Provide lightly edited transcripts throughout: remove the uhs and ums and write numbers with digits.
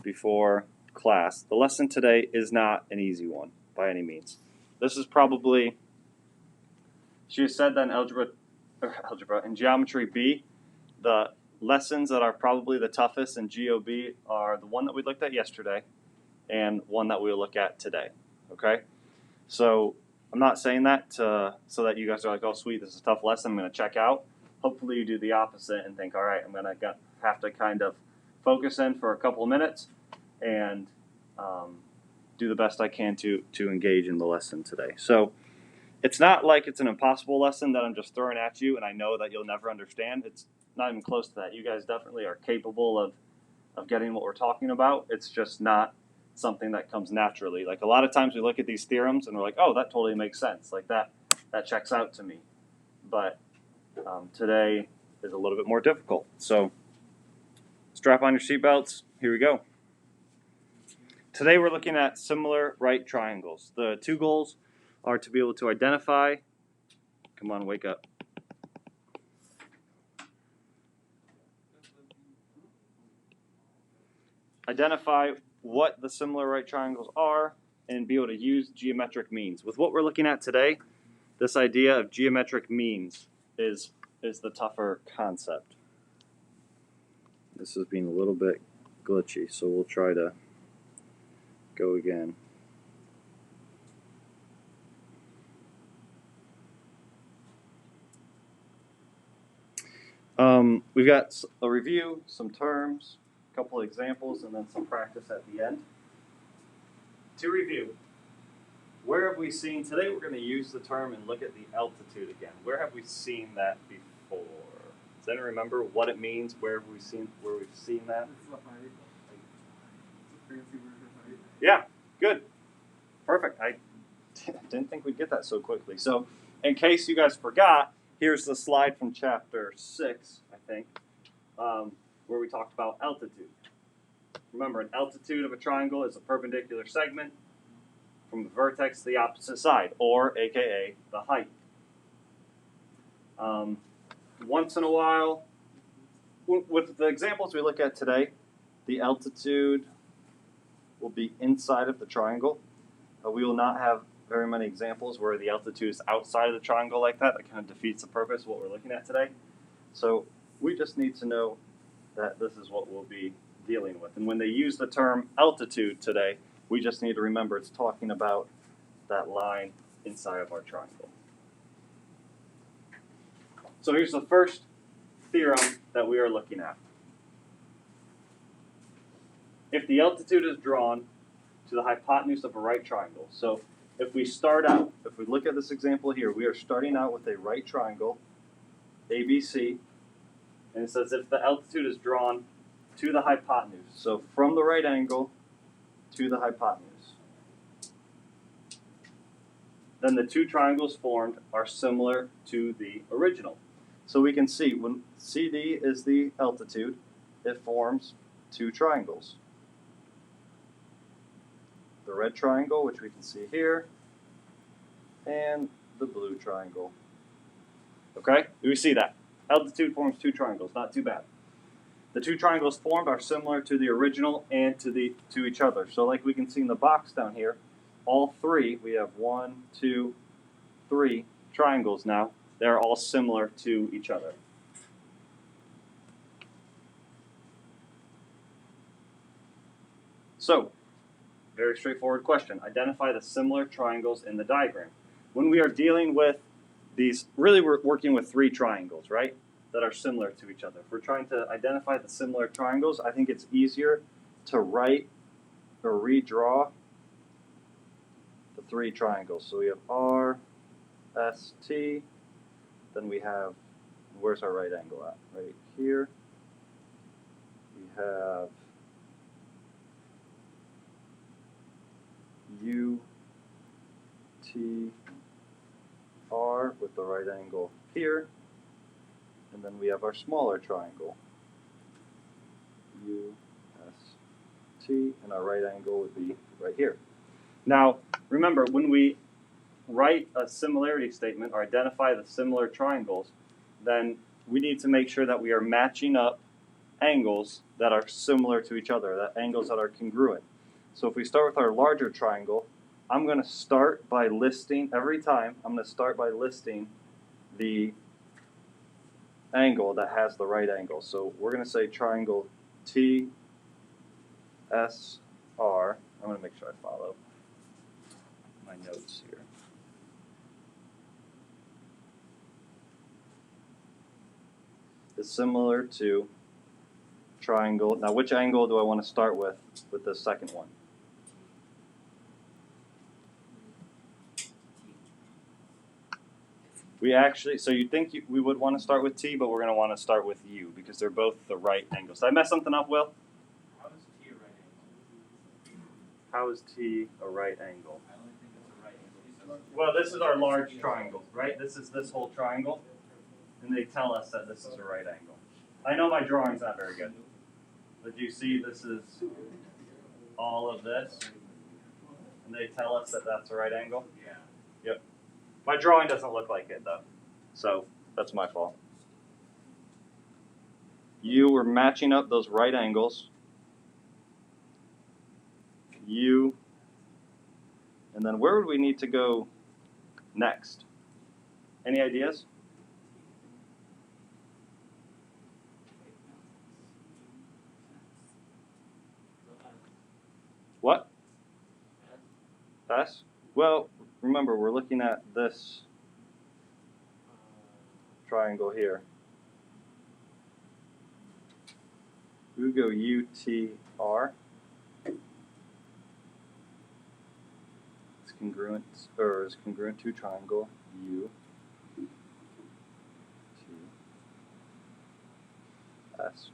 before class. The lesson today is not an easy one by any means. This is probably, she has said that in algebra, in geometry B, the lessons that are probably the toughest in GOB are the one that we looked at yesterday and one that we'll look at today. Okay? So I'm not saying that so that you guys are like, oh sweet, this is a tough lesson, I'm going to check out. Hopefully you do the opposite and think, all right, I'm going to have to kind of focus in for a couple of minutes and do the best I can to engage in the lesson today. So it's not like it's an impossible lesson that I'm just throwing at you and I know that you'll never understand. It's not even close to that. You guys definitely are capable of getting what we're talking about. It's just not something that comes naturally. Like a lot of times we look at these theorems and we're like, oh, that totally makes sense. Like that checks out to me. But today is a little bit more difficult. So strap on your seatbelts. Here we go. Today we're looking at similar right triangles. The two goals are to be able to identify, come on, wake up. Identify what the similar right triangles are and be able to use geometric means. With what we're looking at today, this idea of geometric means is the tougher concept. This is being a little bit glitchy, so we'll try to go again. We've got a review, some terms, a couple of examples, and then some practice at the end. To review, where have we seen, today we're going to use the term and look at the altitude again. Where have we seen that before? Does anyone remember what it means? Where have we seen, where we've seen that? Yeah, good. Perfect. I didn't think we'd get that so quickly. So in case you guys forgot, here's the slide from chapter 6, I think, where we talked about altitude. Remember, an altitude of a triangle is a perpendicular segment from the vertex to the opposite side, or aka the height. Once in a while, with the examples we look at today, the altitude will be inside of the triangle. We will not have very many examples where the altitude is outside of the triangle like that. That kind of defeats the purpose of what we're looking at today. So we just need to know that this is what we'll be dealing with. And when they use the term altitude today, we just need to remember it's talking about that line inside of our triangle. So here's the first theorem that we are looking at. If the altitude is drawn to the hypotenuse of a right triangle, so if we start out, if we look at this example here, we are starting out with a right triangle, ABC, and it says if the altitude is drawn to the hypotenuse, so from the right angle to the hypotenuse, then the two triangles formed are similar to the original. So we can see when CD is the altitude, it forms two triangles. The red triangle, which we can see here, and the blue triangle. Okay? Do we see that? Altitude forms two triangles, not too bad. The two triangles formed are similar to the original and to each other. So like we can see in the box down here, all three, we have 1, 2, 3 triangles now. They're all similar to each other. So, very straightforward question. Identify the similar triangles in the diagram. When we are dealing with these, really we're working with three triangles, right? That are similar to each other. If we're trying to identify the similar triangles, I think it's easier to write or redraw the three triangles. So we have R, S, T, then we have, where's our right angle at? Right here. We have U, T, R with the right angle here. And then we have our smaller triangle, U, S, T, and our right angle would be right here. Now, remember, when we write a similarity statement or identify the similar triangles, then we need to make sure that we are matching up angles that are similar to each other, that angles that are congruent. So if we start with our larger triangle, I'm going to start by listing, every time, I'm going to start by listing the angle that has the right angle. So we're going to say triangle TSR. I'm going to make sure I follow my notes here. Is similar to triangle. Now, which angle do I want to start with this second one? We actually, so you think we would want to start with T, but we're going to want to start with U because they're both the right angles. Did I mess something up, Will? How is T a right angle? How is T a right angle? I only think it's a right angle. Well, this is our large triangle, right? This is this whole triangle, and they tell us that this is a right angle. I know my drawing's not very good, but you see this is all of this, and they tell us that that's a right angle? Yeah. Yep. My drawing doesn't look like it, though, so that's my fault. You were matching up those right angles. U, and then where would we need to go next? Any ideas? What? S? Well, remember, we're looking at this triangle here. We go UTR. It's congruent, or is congruent to triangle U T S.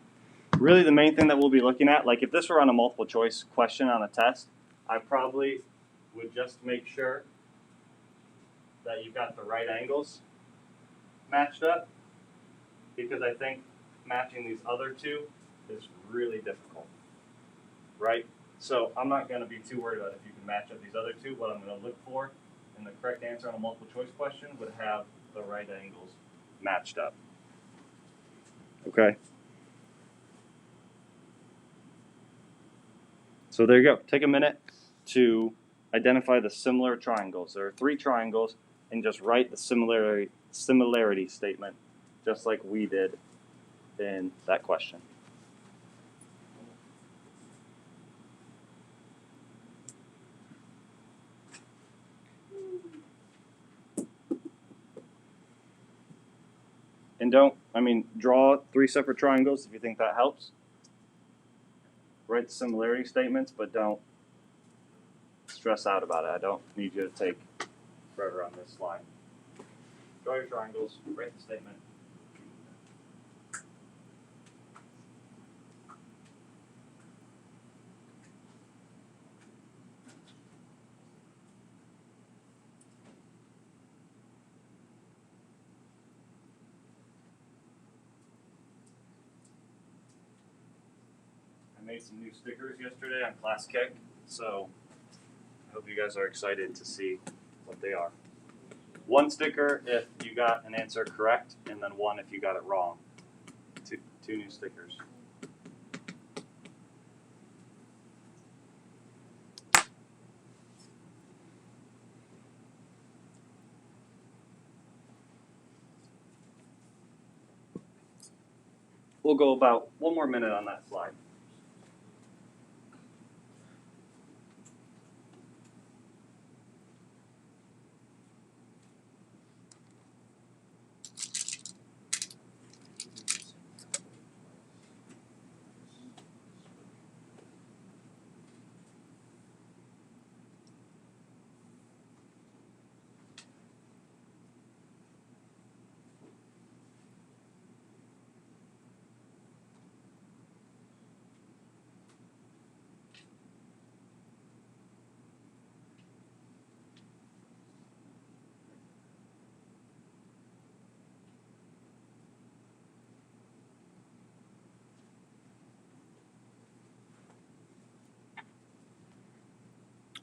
Really, the main thing that we'll be looking at, like if this were on a multiple choice question on a test, I probably would just make sure that you've got the right angles matched up, because I think matching these other two is really difficult, right? So I'm not going to be too worried about if you can match up these other two. What I'm going to look for in the correct answer on a multiple choice question would have the right angles matched up. Okay? So there you go. Take a minute to identify the similar triangles. There are 3 triangles, and just write the similarity statement, just like we did in that question. And draw 3 separate triangles if you think that helps. Write the similarity statements, but don't stress out about it. I don't need you to take forever on this slide. Draw your triangles, write the statement. I made some new stickers yesterday on Class Kick, so I hope you guys are excited to see what they are. 1 sticker if you got an answer correct, and then 1 if you got it wrong. 2 new stickers. We'll go about 1 more minute on that slide.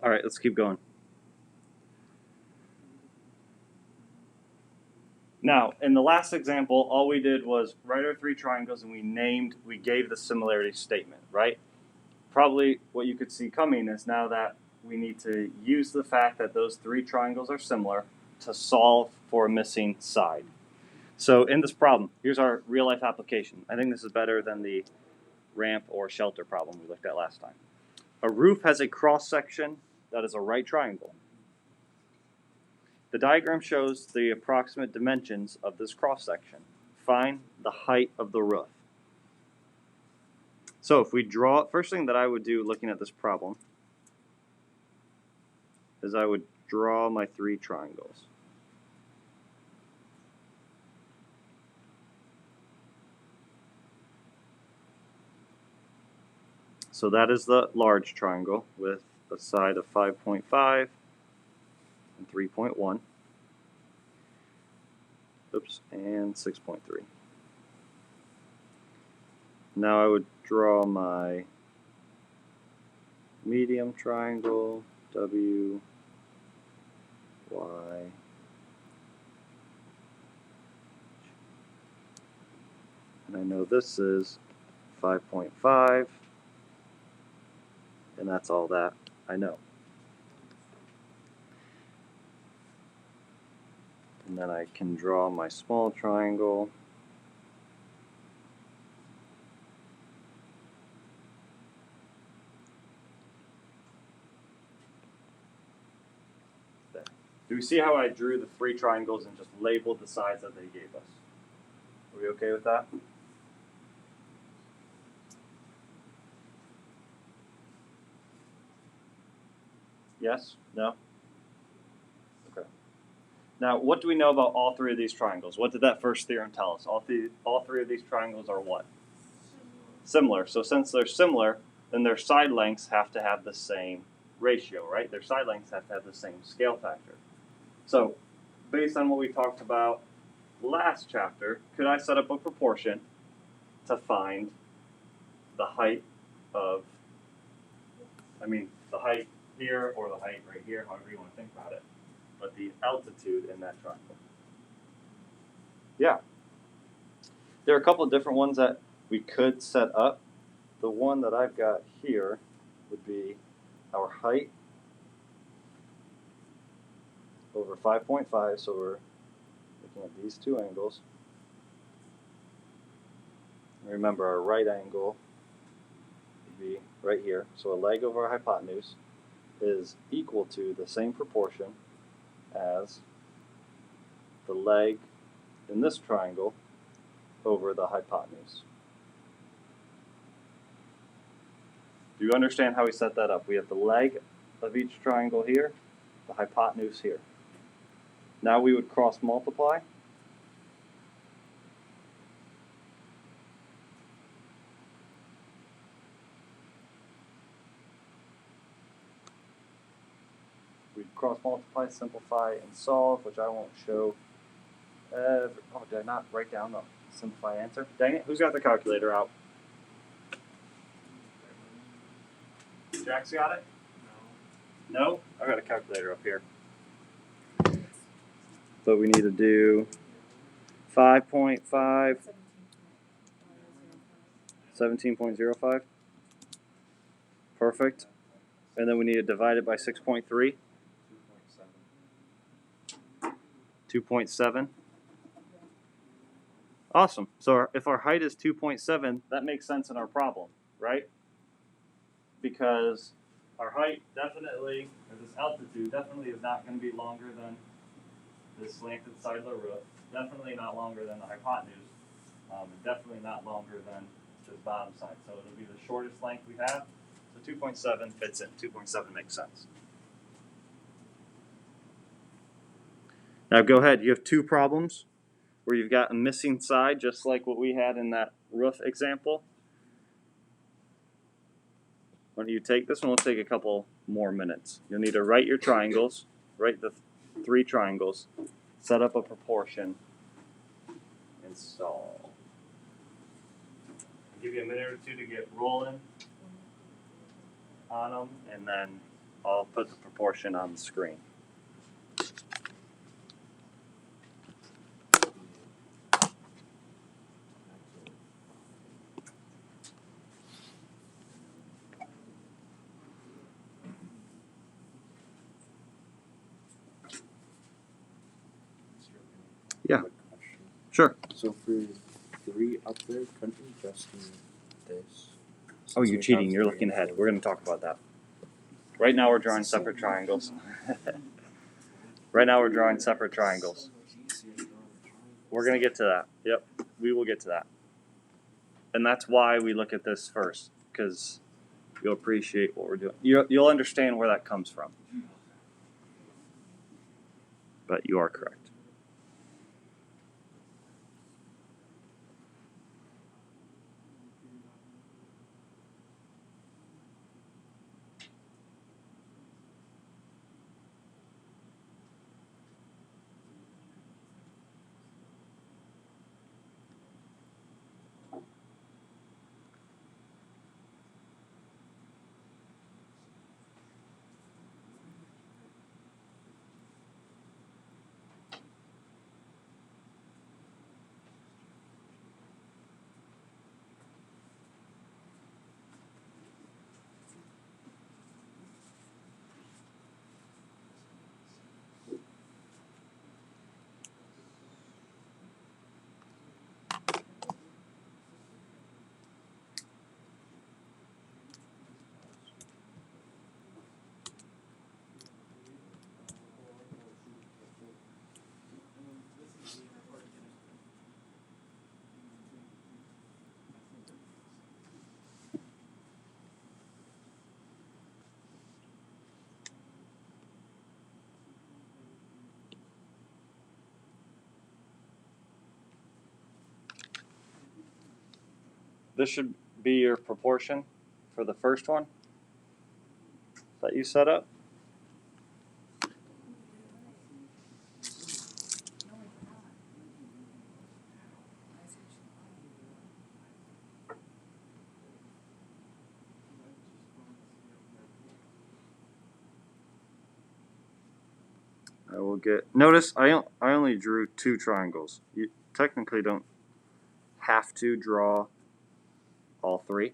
All right, let's keep going. Now, in the last example, all we did was write our three triangles and we gave the similarity statement, right? Probably what you could see coming is now that we need to use the fact that those three triangles are similar to solve for a missing side. So in this problem, here's our real life application. I think this is better than the ramp or shelter problem we looked at last time. A roof has a cross section that is a right triangle. The diagram shows the approximate dimensions of this cross section. Find the height of the roof. So if we draw, first thing that I would do looking at this problem is I would draw my three triangles. So that is the large triangle with a side of 5.5 and 3.1. Oops, and 6.3. Now I would draw my medium triangle, W, Y, and I know this is 5.5, and that's all that I know. And then I can draw my small triangle. There. Do we see how I drew the three triangles and just labeled the sides that they gave us? Are we okay with that? Yes? No? Okay. Now, what do we know about all three of these triangles? What did that first theorem tell us? All three of these triangles are what? Similar. So since they're similar, then their side lengths have to have the same ratio, right? Their side lengths have to have the same scale factor. So, based on what we talked about last chapter, could I set up a proportion to find the height of, the height here or the height right here, however you want to think about it, but the altitude in that triangle? Yeah. There are a couple of different ones that we could set up. The one that I've got here would be our height over 5.5, so we're looking at these two angles. Remember, our right angle would be right here, so a leg over a hypotenuse is equal to the same proportion as the leg in this triangle over the hypotenuse. Do you understand how we set that up? We have the leg of each triangle here, the hypotenuse here. Now we would cross multiply. We'd cross multiply, simplify, and solve, which I won't show. Oh, did I not write down the simplify answer? Dang it, who's got the calculator out? Jack's got it? No. No? I've got a calculator up here. So we need to do 5.5, 17.05. Perfect. And then we need to divide it by 6.3. 2.7. Awesome. So if our height is 2.7, that makes sense in our problem, right? Because our height definitely, or this altitude definitely is not going to be longer than this slanted side of the roof. Definitely not longer than the hypotenuse. And definitely not longer than this bottom side. So it'll be the shortest length we have. So 2.7 fits in. 2.7 makes sense. Now go ahead. You have two problems where you've got a missing side, just like what we had in that roof example. When you take this one, will take a couple more minutes. You'll need to write your triangles, write the three triangles, set up a proportion, and solve. I'll give you a minute or two to get rolling on them, and then I'll put the proportion on the screen. Yeah. Quick question. Sure. So for 3 up there, couldn't we just do this? Oh, Since you're we cheating. have You're 3 looking and ahead. 4. We're going to talk about that. Right now we're drawing separate triangles. Right now we're drawing separate triangles. We're going to get to that. Yep, we will get to that. And that's why we look at this first, because you'll appreciate what we're doing. You'll understand where that comes from. But you are correct. This should be your proportion for the first one that you set up. I will get. Notice I only drew 2 triangles. You technically don't have to draw all 3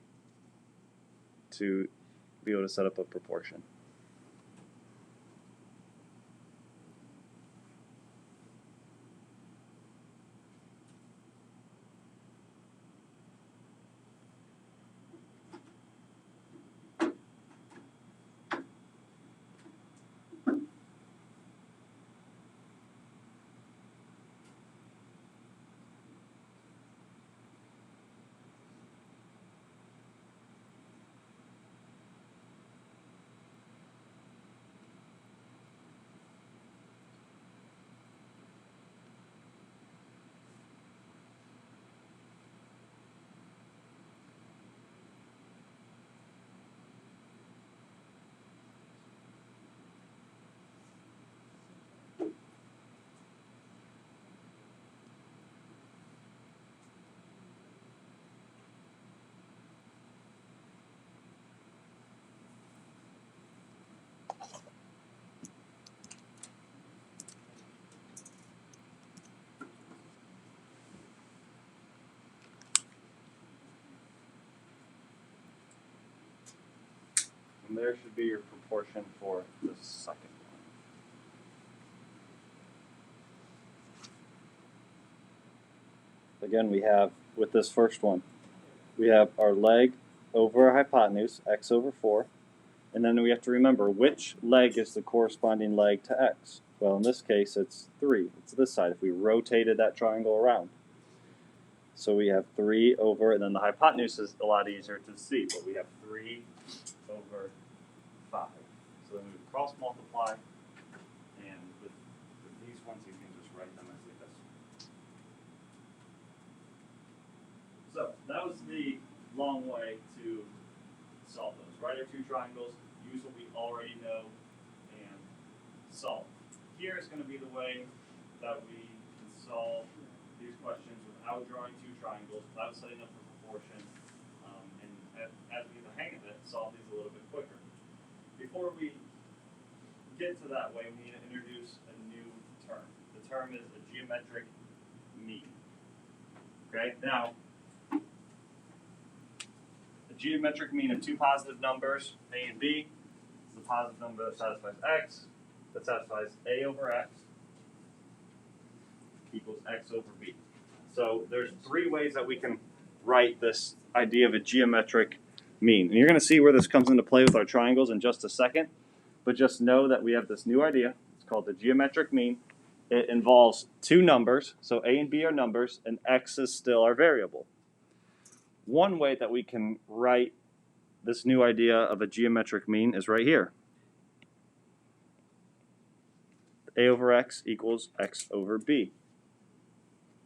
to be able to set up a proportion. And there should be your proportion for the second one. Again, we have, with this first one, we have our leg over our hypotenuse, x over 4. And then we have to remember which leg is the corresponding leg to x. Well, in this case, it's 3. It's this side if we rotated that triangle around. So we have 3 over, and then the hypotenuse is a lot easier to see, but we have 3 over 5. So then we would cross multiply, and with these ones, you can just write them as this. So that was the long way to solve those. Write our 2 triangles, use what we already know, and solve. Here is going to be the way that we can solve these questions without drawing 2 triangles, without setting up a proportion, and as we get the hang of it, solve these a little bit quicker. Before we get to that way, we need to introduce a new term. The term is a geometric mean. Okay, now, the geometric mean of 2 positive numbers, a and b, is the positive number that satisfies x, that satisfies a over x, equals x over b. So there's three ways that we can write this idea of a geometric mean. And you're going to see where this comes into play with our triangles in just a second. But just know that we have this new idea. It's called the geometric mean. It involves two numbers. So a and b are numbers, and x is still our variable. One way that we can write this new idea of a geometric mean is right here. A over x equals x over b.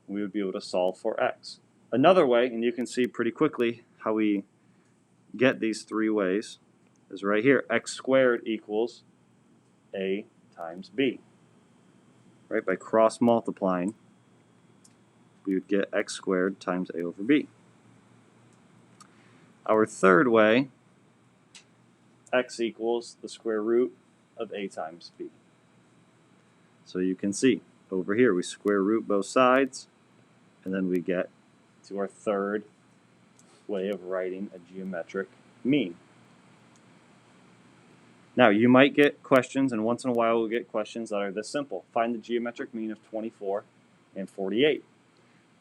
We would be able to solve for x. Another way, and you can see pretty quickly how we get these three ways, is right here. X squared equals a times b. Right? By cross multiplying, we would get x squared times a over b. Our third way, x equals the square root of a times b. So you can see over here we square root both sides, and then we get to our third way of writing a geometric mean. Now you might get questions, and once in a while we'll get questions that are this simple. Find the geometric mean of 24 and 48.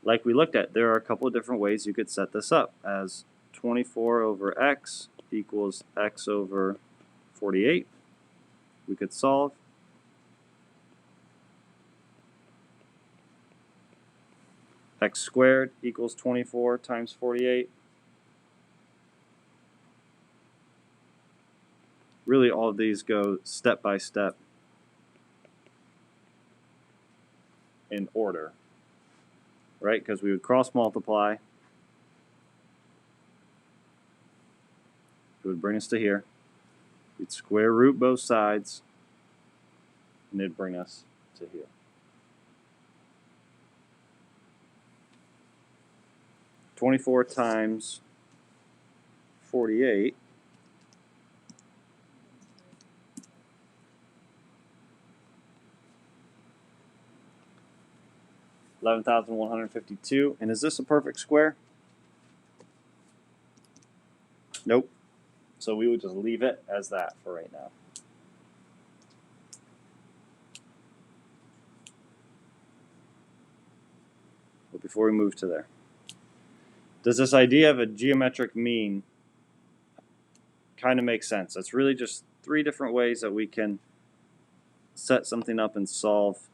Like we looked at, there are a couple of different ways you could set this up, as 24 over x equals x over 48. We could solve. X squared equals 24 times 48. Really, all of these go step by step in order, right? Because we would cross multiply. It would bring us to here. We'd square root both sides, and it'd bring us to here. (24 times 48) . 11,152. And is this a perfect square? Nope. So we would just leave it as that for right now. But before we move to there, does this idea of a geometric mean kind of make sense? It's really just three different ways that we can set something up and solve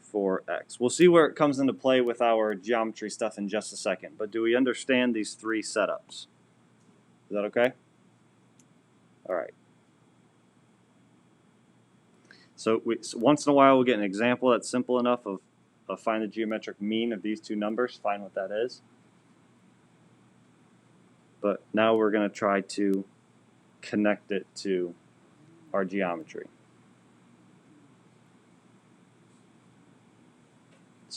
for x. We'll see where it comes into play with our geometry stuff in just a second, but do we understand these three setups? Is that okay? All right. So once in a while we'll get an example that's simple enough of find the geometric mean of these two numbers, find what that is. But now we're going to try to connect it to our geometry.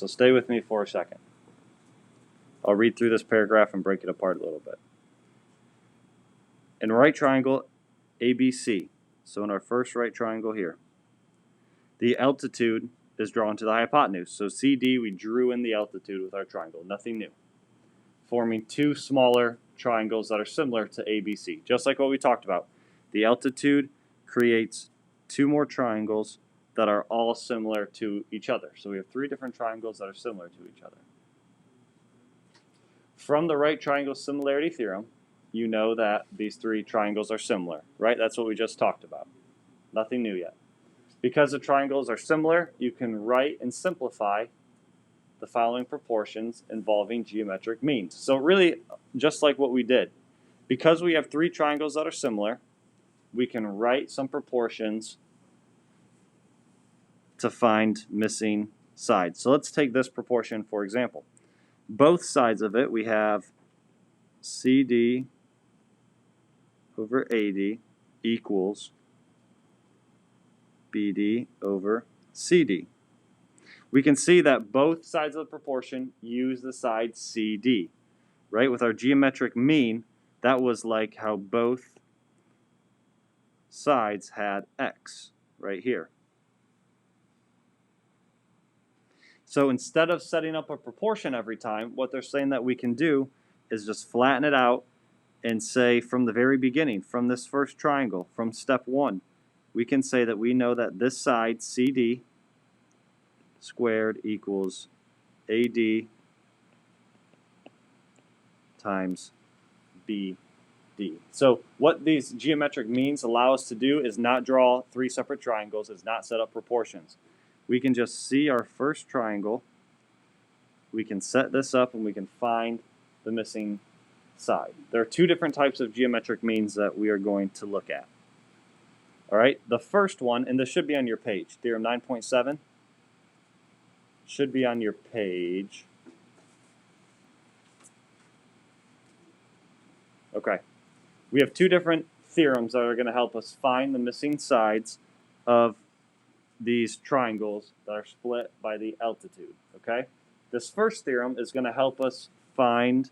So stay with me for a second. I'll read through this paragraph and break it apart a little bit. In a right triangle ABC, so in our first right triangle here, the altitude is drawn to the hypotenuse. So CD, we drew in the altitude with our triangle, nothing new, forming two smaller triangles that are similar to ABC. Just like what we talked about, the altitude creates two more triangles that are all similar to each other. So we have three different triangles that are similar to each other. From the right triangle similarity theorem, you know that these three triangles are similar, right? That's what we just talked about. Nothing new yet. Because the triangles are similar, you can write and simplify the following proportions involving geometric means. So really, just like what we did, because we have three triangles that are similar, we can write some proportions to find missing sides. So let's take this proportion for example. Both sides of it, we have CD over AD equals BD over CD. We can see that both sides of the proportion use the side CD, right? With our geometric mean, that was like how both sides had x right here. So instead of setting up a proportion every time, what they're saying that we can do is just flatten it out and say from the very beginning, from this first triangle, from step one, we can say that we know that this side, CD squared equals AD times BD. So what these geometric means allow us to do is not draw three separate triangles, is not set up proportions. We can just see our first triangle, we can set this up, and we can find the missing side. There are two different types of geometric means that we are going to look at. All right, the first one, and this should be on your page, Theorem 9.7, should be on your page. Okay. We have two different theorems that are going to help us find the missing sides of these triangles that are split by the altitude. Okay? This first theorem is going to help us find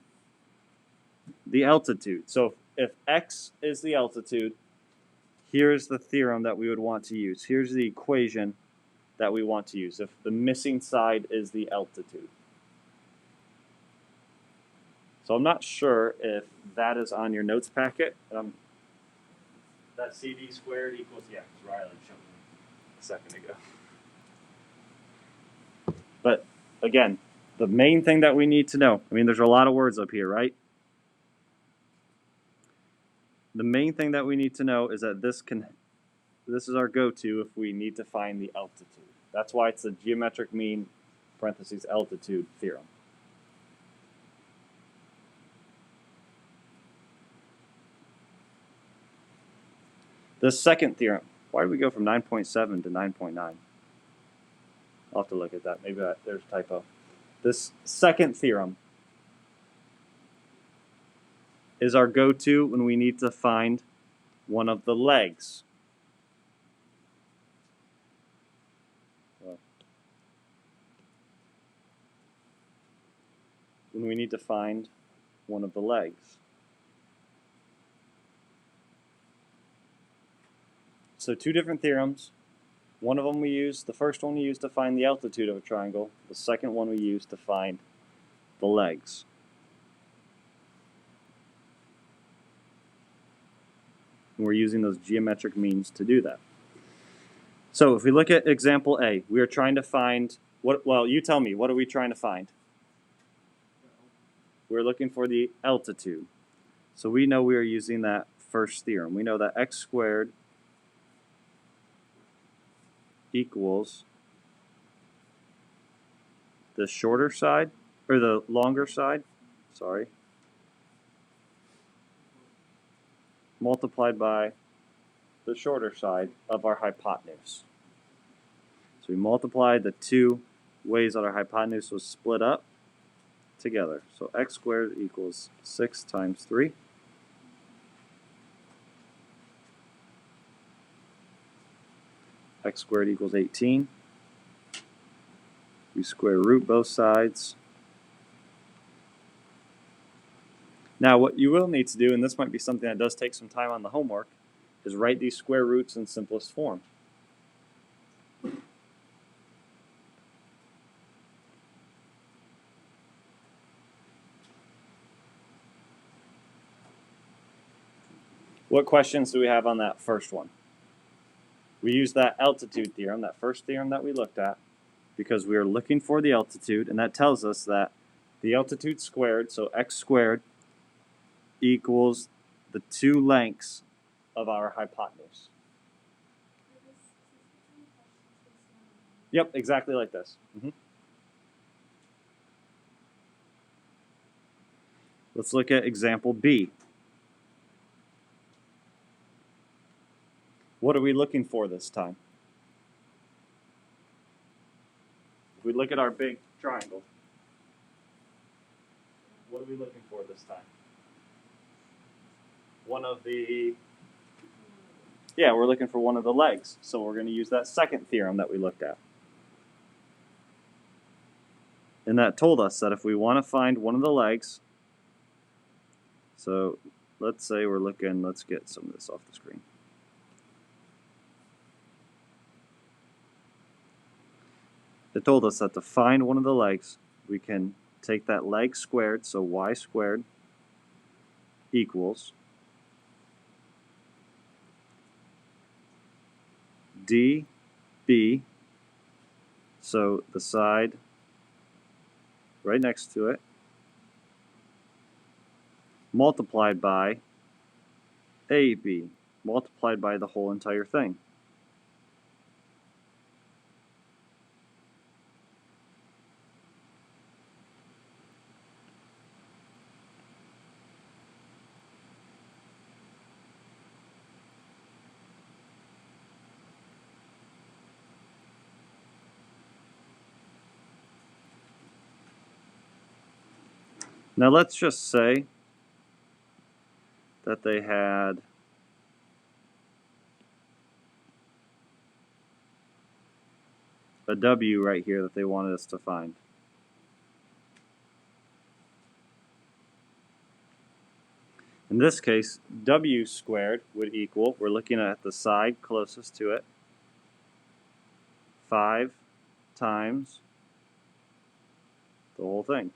the altitude. So if x is the altitude, here's the theorem that we would want to use. Here's the equation that we want to use if the missing side is the altitude. So I'm not sure if that is on your notes packet. That CD squared equals, yeah, because Riley showed me a second ago. But again, the main thing that we need to know, I mean, there's a lot of words up here, right? The main thing that we need to know is that this is our go-to if we need to find the altitude. That's why it's the geometric mean, parentheses, altitude theorem. The second theorem, why did we go from 9.7 to 9.9? I'll have to look at that. Maybe there's a typo. This second theorem is our go-to when we need to find one of the legs. When we need to find one of the legs. So two different theorems. One of them we use, the first one we use to find the altitude of a triangle. The second one we use to find the legs. And we're using those geometric means to do that. So if we look at example A, we are trying to find, well, you tell me, what are we trying to find? We're looking for the altitude. So we know we are using that first theorem. We know that x squared equals the shorter side, or the longer side, sorry, multiplied by the shorter side of our hypotenuse. So we multiplied the two ways that our hypotenuse was split up together. So x squared equals 6 times 3. X squared equals 18. We square root both sides. Now what you will need to do, and this might be something that does take some time on the homework, is write these square roots in simplest form. What questions do we have on that first one? We use that altitude theorem, that first theorem that we looked at, because we are looking for the altitude, and that tells us that the altitude squared, so x squared, equals the two lengths of our hypotenuse. Yep, exactly like this. Let's look at example B. What are we looking for this time? If we look at our big triangle, what are we looking for this time? One of the, yeah, we're looking for one of the legs. So we're going to use that second theorem that we looked at. And that told us that if we want to find one of the legs, so let's say we're looking, let's get some of this off the screen. It told us that to find one of the legs, we can take that leg squared, so y squared equals db, so the side right next to it, multiplied by AB, multiplied by the whole entire thing. Now let's just say that they had a W right here that they wanted us to find. In this case, W squared would equal, we're looking at the side closest to it, 5 times the whole thing.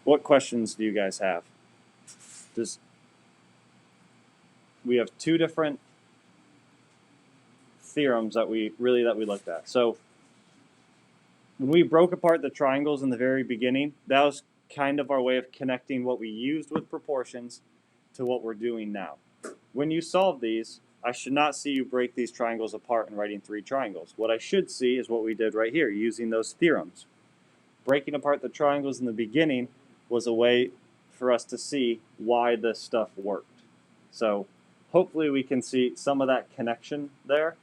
What questions do you guys have? We have two different theorems that we looked at. So when we broke apart the triangles in the very beginning, that was kind of our way of connecting what we used with proportions to what we're doing now. When you solve these, I should not see you break these triangles apart and writing 3 triangles. What I should see is what we did right here, using those theorems. Breaking apart the triangles in the beginning was a way for us to see why this stuff worked. So hopefully we can see some of that connection there.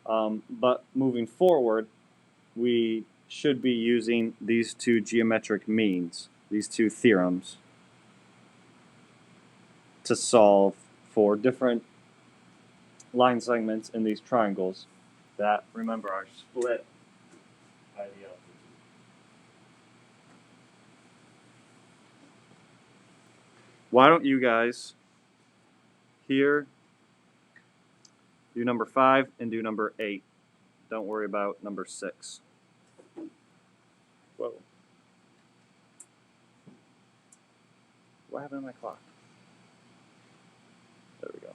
But moving forward, we should be using these 2 geometric means, these 2 theorems, to solve for different line segments in these triangles that, remember, are split by the altitude. Why don't you guys here do number 5 and do number 8? Don't worry about number 6. Whoa. What happened to my clock? There we go.